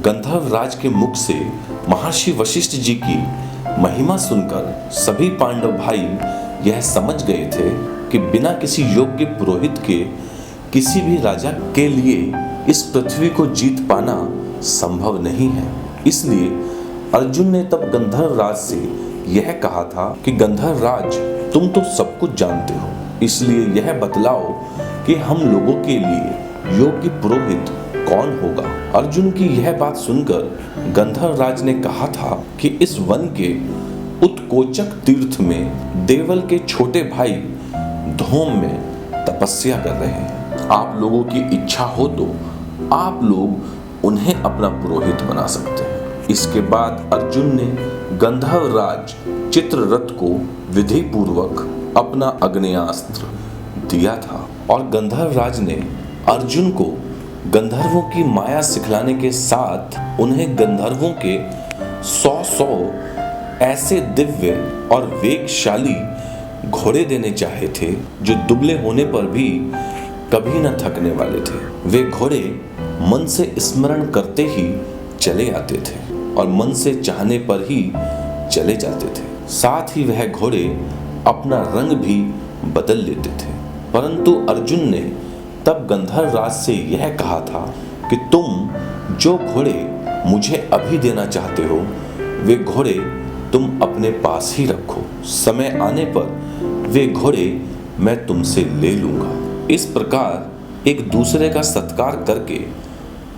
गंधर्व राज के मुख से महर्षि वशिष्ठ जी की महिमा सुनकर सभी पांडव भाई यह समझ गए थे कि बिना किसी योग्य पुरोहित के किसी भी राजा के लिए इस पृथ्वी को जीत पाना संभव नहीं है। इसलिए अर्जुन ने तब गंधर्व राज से यह कहा था कि गंधर्व राज, तुम तो सब कुछ जानते हो, इसलिए यह बतलाओ कि हम लोगों के लिए योग्य पुरोहित कौन होगा। अर्जुन की यह बात सुनकर गंधर्व राज ने कहा था कि इस वन के उत्कोचक तीर्थ में देवल के छोटे भाई धूम में तपस्या कर रहे हैं। आप लोगों की इच्छा हो तो आप लोग उन्हें अपना पुरोहित बना सकते हैं। इसके बाद अर्जुन ने गंधर्व राज चित्ररथ को विधि पूर्वक अपना आग्नेयास्त्र दिया था और गंधर्व राज ने अर्जुन को गंधर्वों की माया सिखलाने के साथ उन्हें गंधर्वों के 100 ऐसे दिव्य और वेगशाली घोड़े देने चाहे थे जो दुबले होने पर भी कभी न थकने वाले थे। वे घोड़े मन से स्मरण करते ही चले आते थे और मन से चाहने पर ही चले जाते थे। साथ ही वह घोड़े अपना रंग भी बदल लेते थे। परंतु अर्जुन ने तब गंधर्व राज से यह कहा था कि तुम जो घोड़े मुझे अभी देना चाहते हो वे घोड़े तुम अपने पास ही रखो, समय आने पर वे घोड़े मैं तुमसे ले लूंगा। इस प्रकार एक दूसरे का सत्कार करके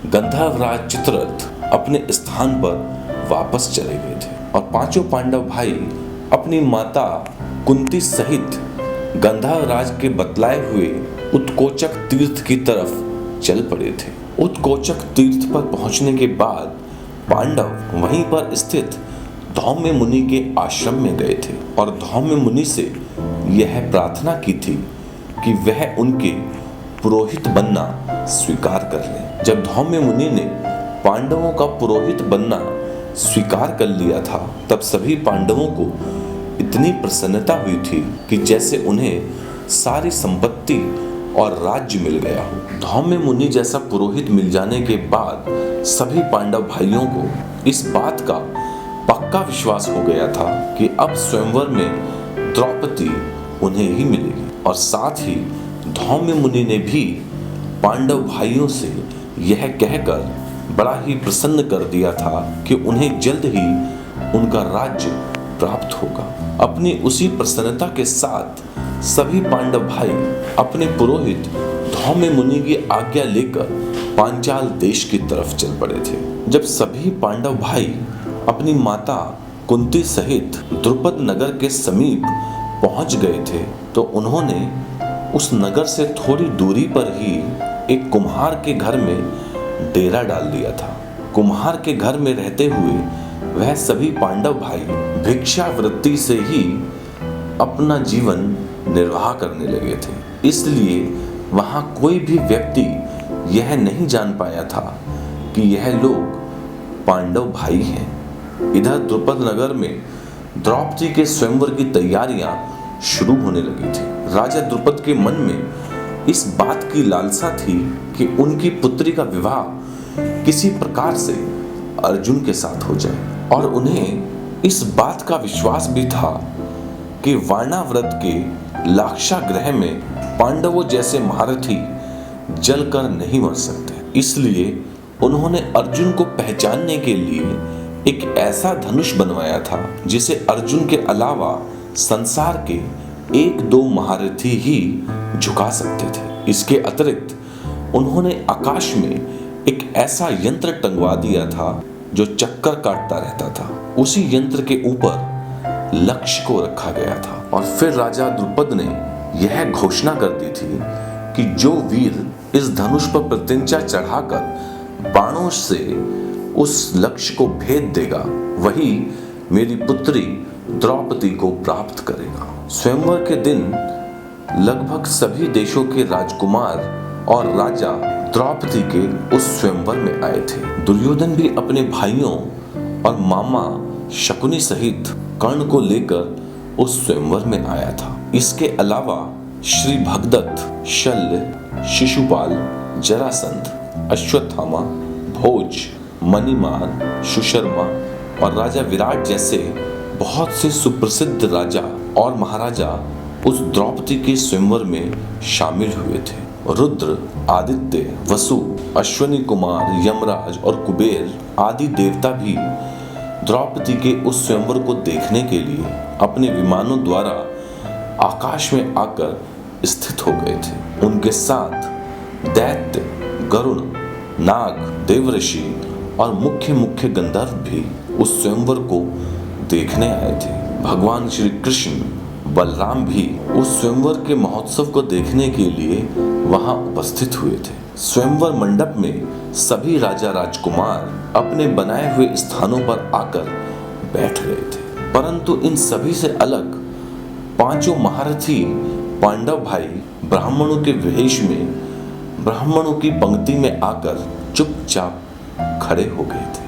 गंधर्व राज चित्ररथ अपने स्थान पर वापस चले गए थे और पांचों पांडव भाई अपनी माता कुंती सहित गंधर्व राज के बतलाए हुए उत्कोचक तीर्थ की तरफ चल पड़े थे। उत्कोचक तीर्थ पर पहुंचने के बाद पांडव वहीं पर स्थित धौम्य मुनि के आश्रम में गए थे और धौम्य मुनि से यह प्रार्थना की थी कि वह उनके पुरोहित बनना स्वीकार कर ले। जब धौम्य मुनि ने पांडवों का पुरोहित बनना स्वीकार कर लिया था तब सभी पांडवों को इतनी प्रसन्नता हुई थी कि जैसे उन्हें सारी संपत्ति और राज्य मिल गया हो। धौम्य मुनि जैसा पुरोहित मिल जाने के बाद सभी पांडव भाइयों को इस बात का पक्का विश्वास हो गया था कि अब स्वयंवर में द्रौपदी उन्हें ही मिलेगी और साथ ही धौम्य मुनि ने भी पांडव भाइयों से यह कहकर बड़ा ही प्रसन्न कर दिया था कि उन्हें जल्द ही उनका राज्य प्राप्त होगा। अपनी उसी प्रसन्नता के साथ सभी पांडव भाई अपने पुरोहित धौम्य मुनि की आज्ञा लेकर पांचाल देश की तरफ चल पड़े थे। जब सभी पांडव भाई अपनी माता कुंती सहित द्रुपद नगर के समीप पहुंच गए थे तो उन्होंने उस नगर से थोड़ी दूरी पर ही एक कुम्हार के घर में डेरा डाल दिया था। कुम्हार के घर में रहते हुए वह सभी पांडव भाई भिक्षा वृत्ति से ही अपना जीवन निर्वाह करने लगे थे। इसलिए वहां कोई भी व्यक्ति यह नहीं जान पाया था कि यह लोग पांडव भाई हैं। इधर द्रुपद नगर में द्रौपदी के स्वयंवर की तैयारियां शुरू होने लगी थी। राजा द्रुपद के मन में इस बात की लालसा थी कि उनकी पुत्री का विवाह किसी प्रकार से अर्जुन के साथ हो जाए और उन्हें इस बात का विश्वास भी था कि वाणाव्रत के लाक्षागृह में पांडवों जैसे महारथी जलकर नहीं मर सकते। इसलिए उन्होंने अर्जुन को पहचानने के लिए एक ऐसा धनुष बनवाया था जिसे अर्जुन के अलावा संसार के 1-2 महारथी ही झुका सकते थे। इसके अतिरिक्त उन्होंने आकाश में एक ऐसा यंत्र टंगवा दिया था जो चक्कर काटता रहता था। उसी यंत्र के ऊपर लक्ष्य को रखा गया था और फिर राजा द्रुपद ने यह घोषणा कर दी थी कि जो वीर इस धनुष पर प्रत्यंचा चढ़ाकर बाणों से उस लक्ष्य को भेद देगा वही मेरी पुत्री द्रौपदी को प्राप्त करेगा। स्वयंवर के दिन लगभग सभी देशों के राजकुमार और राजा द्रौपदी के उस स्वयंवर में आए थे। दुर्योधन भी अपने भाइयों और मामा शकुनी सहित कर्ण को लेकर उस स्वयंवर में आया था। इसके अलावा श्री भगदत्त, शल्य, शिशुपाल, जरासंध, अश्वत्थामा, भोज, मणिमान, सुशर्मा और राजा विराट जैसे बहुत से सुप्रसिद्ध राजा और महाराजा उस द्रौपदी के स्वयंवर में शामिल हुए थे। रुद्र, आदित्य, वसु, अश्विनी कुमार, यमराज और कुबेर आदि देवता भी द्रौपदी के उस स्वयंवर को देखने के लिए अपने विमानों द्वारा आकाश में आकर स्थित हो गए थे। उनके साथ दैत्य, गरुड़, नाग, देवऋषि और मुख्य गंधर्व भी उस स्वयंवर को देखने आए थे। भगवान श्री कृष्ण, बलराम भी उस स्वयंवर के महोत्सव को देखने के लिए वहां उपस्थित हुए थे। स्वयंवर मंडप में सभी राजा राजकुमार अपने बनाए हुए स्थानों पर आकर बैठ गए थे, परंतु इन सभी से अलग पांचों महारथी पांडव भाई ब्राह्मणों के वेश में ब्राह्मणों की पंक्ति में आकर चुपचाप खड़े हो गए थे।